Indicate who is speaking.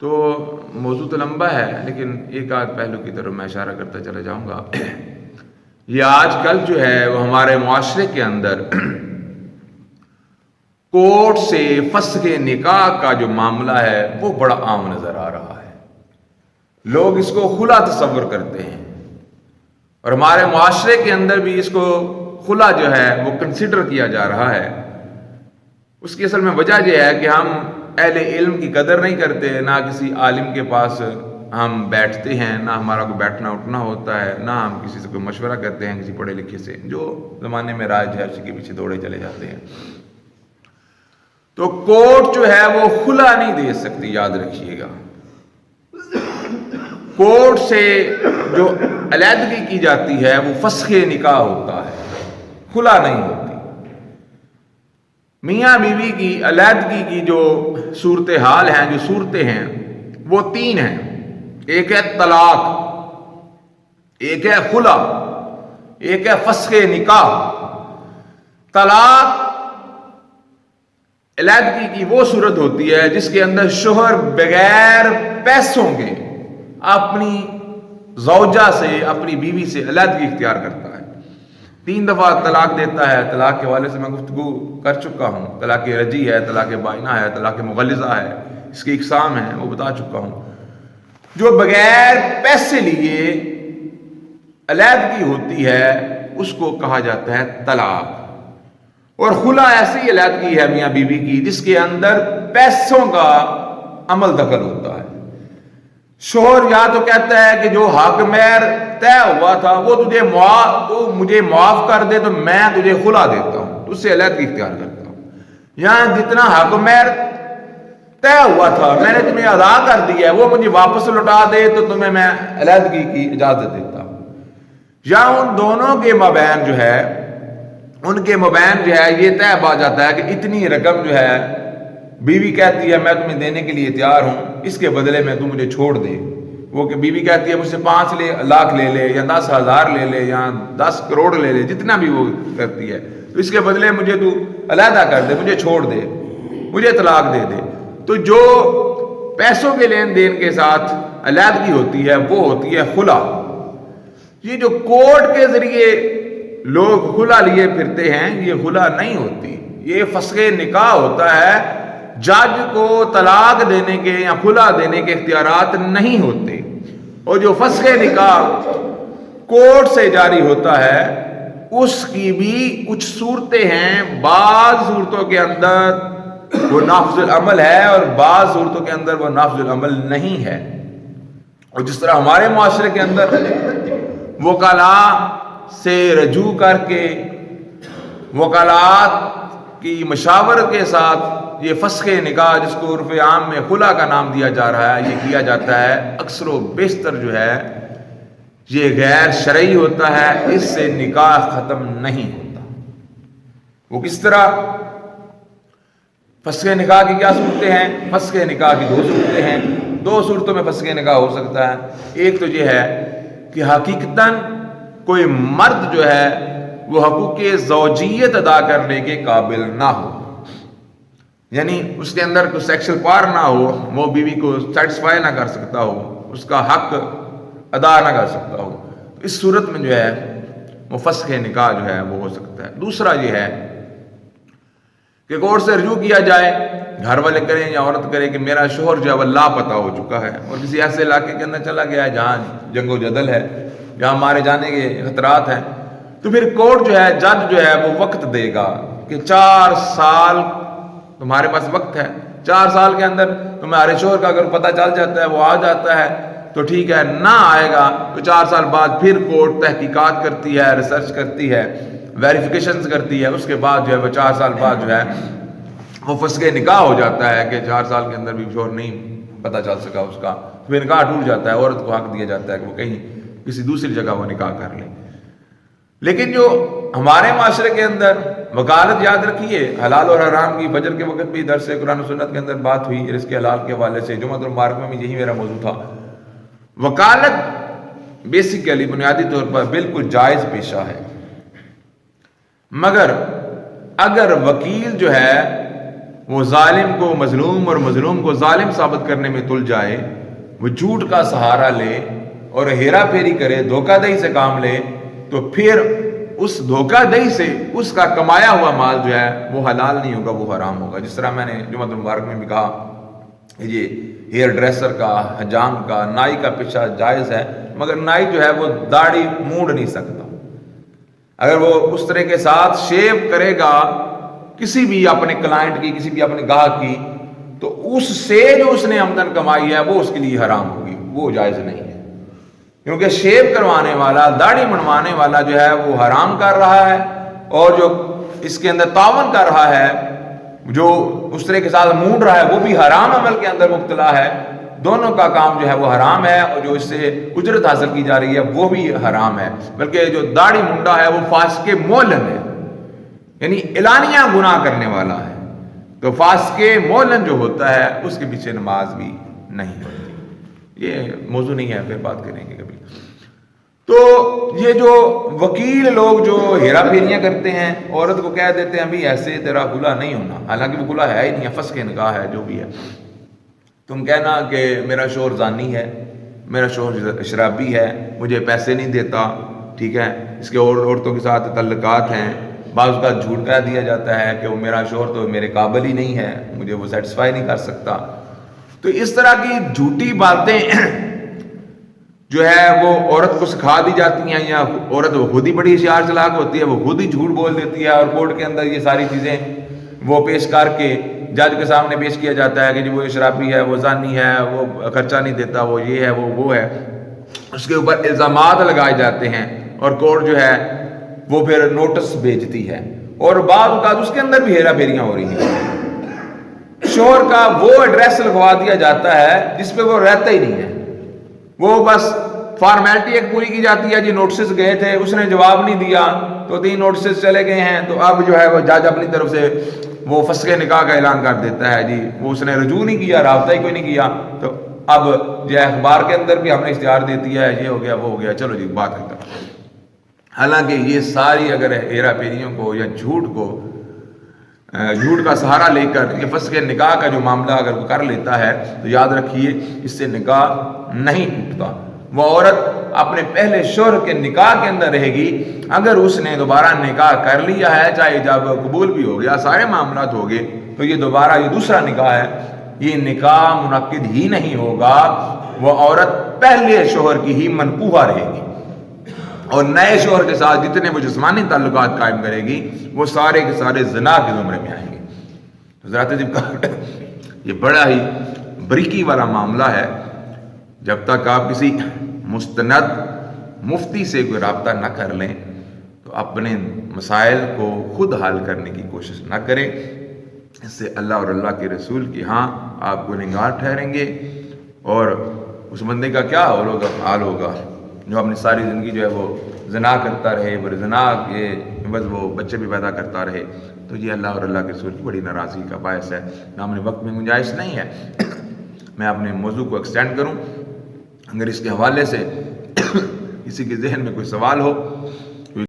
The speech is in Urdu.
Speaker 1: تو موضوع تو لمبا ہے لیکن ایک آدھ پہلو کی طرف میں اشارہ کرتا چلا جاؤں گا۔ یہ آج کل جو ہے وہ ہمارے معاشرے کے اندر کورٹ سے فسخ نکاح کا جو معاملہ ہے وہ بڑا عام نظر آ رہا ہے۔ لوگ اس کو خلا تصور کرتے ہیں اور ہمارے معاشرے کے اندر بھی اس کو خلا جو ہے وہ کنسیڈر کیا جا رہا ہے۔ اس کی اصل میں وجہ یہ ہے کہ ہم اہل علم کی قدر نہیں کرتے، نہ کسی عالم کے پاس ہم بیٹھتے ہیں، نہ ہمارا کوئی بیٹھنا اٹھنا ہوتا ہے، نہ ہم کسی سے کوئی مشورہ کرتے ہیں کسی پڑھے لکھے سے، جو زمانے میں رائج ہے اسی کے پیچھے دوڑے چلے جاتے ہیں۔ تو کورٹ جو ہے وہ خلا نہیں دے سکتی، یاد رکھیے گا۔ کورٹ سے جو علیحدگی کی جاتی ہے وہ فسخ نکاح ہوتا ہے، خلا نہیں ہوتی۔ میاں بیوی کی علیحدگی کی جو صورتحال ہیں، جو صورتیں ہیں، وہ تین ہیں۔ ایک ہے طلاق، ایک ہے خلا، ایک ہے فسخ نکاح۔ طلاق علیحدگی کی وہ صورت ہوتی ہے جس کے اندر شوہر بغیر پیسوں کے اپنی زوجہ سے، اپنی بیوی سے علیحدگی اختیار کرتا ہے۔ 3 دفعہ طلاق دیتا ہے۔ طلاق کے حوالے سے میں گفتگو کر چکا ہوں۔ طلاق رجعی ہے، طلاق بائنہ ہے، طلاق مغلظہ ہے، اس کی اقسام ہیں وہ بتا چکا ہوں۔ جو بغیر پیسے لیے علیحدگی ہوتی ہے اس کو کہا جاتا ہے طلاق۔ اور خلا ایسی علیحدگی ہے میاں بیوی کی جس کے اندر پیسوں کا عمل دخل ہوتا ہے۔ شوہر یا تو کہتا ہے کہ جو حق مہر طے ہوا تھا وہ مجھے معاف کر دے تو میں تجھے خلا دیتا ہوں، تو اس سے علیحدگی اختیار کرتا ہوں، یا جتنا حق مہر طے ہوا تھا میں نے تمہیں ادا کر دیا ہے وہ مجھے واپس لوٹا دے تو تمہیں میں علیحدگی کی اجازت دیتا ہوں۔ یا ان دونوں کے مابین جو ہے یہ طے پا جاتا ہے کہ اتنی رقم جو ہے بیوی کہتی ہے میں تمہیں دینے کے لیے تیار ہوں، اس کے بدلے میں تم مجھے چھوڑ دے۔ وہ کہ بیوی کہتی ہے مجھ سے 5 لاکھ لے لے، یا 10,000 لے لے، یا 10 کروڑ لے لے، جتنا بھی وہ کرتی ہے، تو اس کے بدلے مجھے تو علیحدہ کر دے، مجھے چھوڑ دے، مجھے طلاق دے دے۔ تو جو پیسوں کے لین دین کے ساتھ علیحدگی ہوتی ہے وہ ہوتی ہے خلا۔ یہ جو کورٹ کے ذریعے لوگ خلا لیے پھرتے ہیں یہ خلا نہیں ہوتی، یہ فسخ نکاح ہوتا ہے۔ جج کو طلاق دینے کے یا خلا دینے کے اختیارات نہیں ہوتے، اور جو فسخ نکاح کورٹ سے جاری ہوتا ہے اس کی بھی کچھ صورتیں ہیں۔ بعض صورتوں کے اندر وہ نافذ العمل ہے اور بعض صورتوں کے اندر وہ نافذ العمل نہیں ہے۔ اور جس طرح ہمارے معاشرے کے اندر وکلاء سے رجوع کر کے وکالات کی مشاورت کے ساتھ یہ فسخ نکاح جس کو عرف عام میں خلا کا نام دیا جا رہا ہے یہ کیا جاتا ہے، اکثر و بیشتر جو ہے یہ غیر شرعی ہوتا ہے، اس سے نکاح ختم نہیں ہوتا۔ وہ کس طرح؟ فسخ نکاح کی کیا صورتیں ہیں؟ فسخ نکاح کی 2 صورتیں ہیں۔ 2 صورتوں میں فسخ نکاح ہو سکتا ہے۔ ایک تو یہ ہے کہ حقیقتاً کوئی مرد جو ہے وہ حقوق زوجیت ادا کرنے کے قابل نہ ہو، یعنی اس کے اندر کوئی سیکشل پار نہ ہو، وہ بیوی کو سیٹسفائی نہ کر سکتا ہو، اس کا حق ادا نہ کر سکتا ہو، تو اس صورت میں جو ہے وہ فسخ نکاح جو ہے وہ ہو سکتا ہے۔ دوسرا یہ ہے کہ کورٹ سے رجوع کیا جائے، گھر والے کریں یا عورت کرے کہ میرا شوہر جو ہے وہ لاپتہ ہو چکا ہے اور کسی ایسے علاقے کے اندر چلا گیا ہے جہاں جنگ و جدل ہے، جہاں مارے جانے کے خطرات ہیں، تو پھر کورٹ جو ہے، جج جو ہے وہ وقت دے گا کہ 4 سال تمہارے پاس وقت ہے، 4 سال کے اندر تمہارے شوہر کا اگر پتہ چل جاتا ہے وہ آ جاتا ہے تو ٹھیک ہے، نہ آئے گا تو 4 سال بعد پھر کورٹ تحقیقات کرتی ہے، ریسرچ کرتی ہے، ویریفیکیشنز کرتی ہے، اس کے بعد جو ہے وہ 4 سال بعد جو ہے وہ فسخ نکاح ہو جاتا ہے کہ 4 سال کے اندر بھی شوہر نہیں پتہ چل سکا اس کا، پھر نکاح ٹوٹ جاتا ہے، عورت کو حق دیا جاتا ہے کہ وہ کہیں کسی دوسری جگہ وہ نکاح کر لے۔ لیکن جو ہمارے معاشرے کے اندر وکالت، یاد رکھیے حلال اور حرام کی فجر کے وقت بھی درس قرآن و سنت کے اندر بات ہوئی، رزق حلال کے حوالے سے جمعۃ المبارک میں بھی یہی میرا موضوع تھا۔ وکالت بیسیکلی بنیادی طور پر بالکل جائز پیشہ ہے، مگر اگر وکیل جو ہے وہ ظالم کو مظلوم اور مظلوم کو ظالم ثابت کرنے میں تل جائے، وہ جھوٹ کا سہارا لے اور ہیرا پھیری کرے، دھوکہ دہی سے کام لے، تو پھر اس دھوکہ دہی سے اس کا کمایا ہوا مال جو ہے وہ حلال نہیں ہوگا، وہ حرام ہوگا۔ جس طرح میں نے جمعہ مبارک میں بھی کہا، یہ ہیئر ڈریسر کا، حجام کا، نائی کا پیشہ جائز ہے، مگر نائی جو ہے وہ داڑھی مونڈ نہیں سکتا۔ اگر وہ اس طرح کے ساتھ شیو کرے گا کسی بھی اپنے کلائنٹ کی، کسی بھی اپنے گاہک کی، تو اس سے جو اس نے آمدن کمائی ہے وہ اس کے لیے حرام ہوگی، وہ جائز نہیں ہے، کیونکہ شیو کروانے والا، داڑھی منوانے والا جو ہے وہ حرام کر رہا ہے، اور جو اس کے اندر تعاون کر رہا ہے، جو اس طرح کے ساتھ مونڈ رہا ہے، وہ بھی حرام عمل کے اندر مبتلا ہے۔ دونوں کا کام جو ہے وہ حرام ہے، اور جو اس سے اجرت حاصل کی جا رہی ہے وہ بھی حرام ہے۔ بلکہ جو داڑھی منڈا ہے وہ فاسق معلن ہے، یعنی اعلانیہ گناہ کرنے والا ہے، تو فاسق معلن جو ہوتا ہے اس کے پیچھے نماز بھی نہیں ہوتی۔ یہ موضوع نہیں ہے، پھر بات کریں گے کبھی۔ تو یہ جو وکیل لوگ جو ہیرا پھیریاں کرتے ہیں، عورت کو کہہ دیتے ہیں بھی ایسے تیرا خلا نہیں ہونا، حالانکہ وہ خلا ہے ہی نہیں ہے، فسخ نکاح ہے، جو بھی ہے۔ تم کہنا کہ میرا شوہر زانی ہے، میرا شوہر شرابی ہے، مجھے پیسے نہیں دیتا، ٹھیک ہے، اس کے اور عورتوں کے ساتھ تعلقات ہیں، بعض کا جھوٹ کہہ دیا جاتا ہے کہ وہ میرا شوہر تو میرے قابل ہی نہیں ہے، مجھے وہ سیٹسفائی نہیں کر سکتا۔ تو اس طرح کی جھوٹی باتیں جو ہے وہ عورت کو سکھا دی جاتی ہیں، یا عورت وہ خود ہی بڑی ہوشیار چلاک ہوتی ہے، وہ خود ہی جھوٹ بول دیتی ہے، اور کورٹ کے اندر یہ ساری چیزیں وہ پیش کر کے جج کے سامنے پیش کیا جاتا ہے کہ جی وہ شرابی ہے، وہ زانی ہے، وہ خرچہ نہیں دیتا، وہ یہ ہے، وہ ہے، اس کے اوپر الزامات لگائے جاتے ہیں، اور کورٹ جو ہے وہ پھر نوٹس بھیجتی ہے، اور بعض اوقات اس کے اندر بھی ہیرا پھیریاں ہو رہی ہیں۔ شوہر کا وہ ایڈریس لگوا دیا جاتا ہے جس پہ وہ رہتا ہی نہیں ہے، وہ بس فارمیلٹی ایک پوری کی جاتی ہے، جی نوٹسز گئے تھے، اس نے جواب نہیں دیا، تو 3 نوٹسز چلے گئے ہیں، تو اب جو ہے وہ جج اپنی طرف سے وہ فسخ نکاح کا اعلان کر دیتا ہے، جی وہ اس نے رجوع نہیں کیا، رابطہ ہی کوئی نہیں کیا، تو اب جو ہے اخبار کے اندر بھی ہم نے اشتہار دے دیا ہے، یہ ہو گیا، وہ ہو گیا، چلو جی بات کرتا ہے۔ حالانکہ یہ ساری اگر ہیرا پھیریوں کو یا جھوٹ کا سہارا لے کر یہ فسخ نکاح کا جو معاملہ اگر وہ کر لیتا ہے، تو یاد رکھیے اس سے نکاح نہیں ٹوٹتا۔ وہ عورت اپنے پہلے شوہر کے نکاح کے اندر رہے گی، اگر اس نے دوبارہ نکاح کر لیا ہے، چاہے جب قبول بھی ہو گیا، سارے معاملات ہو گئے، تو یہ دوبارہ یہ دوسرا نکاح ہے، یہ نکاح منعقد ہی نہیں ہوگا۔ وہ عورت پہلے شوہر کی ہی منقوہ رہے گی، اور نئے شوہر کے ساتھ جتنے وہ جسمانی تعلقات قائم کرے گی وہ سارے کے سارے زنا کے زمرے میں آئیں گے۔ تو ذرا یہ بڑا ہی بریکی والا معاملہ ہے۔ جب تک آپ کسی مستند مفتی سے کوئی رابطہ نہ کر لیں تو اپنے مسائل کو خود حل کرنے کی کوشش نہ کریں، اس سے اللہ اور اللہ کے رسول کی ہاں آپ گنہگار ٹھہریں گے، اور اس بندے کا کیا حال ہوگا جو اپنی ساری زندگی جو ہے وہ زنا کرتا رہے، وہ زنا کے بس وہ بچے بھی پیدا کرتا رہے، تو یہ اللہ اور اللہ کے رسول کی بڑی ناراضگی کا باعث ہے۔ نہ اپنے وقت میں گنجائش نہیں ہے میں اپنے موضوع کو ایکسٹینڈ کروں۔ اگر اس کے حوالے سے کسی کے ذہن میں کوئی سوال ہو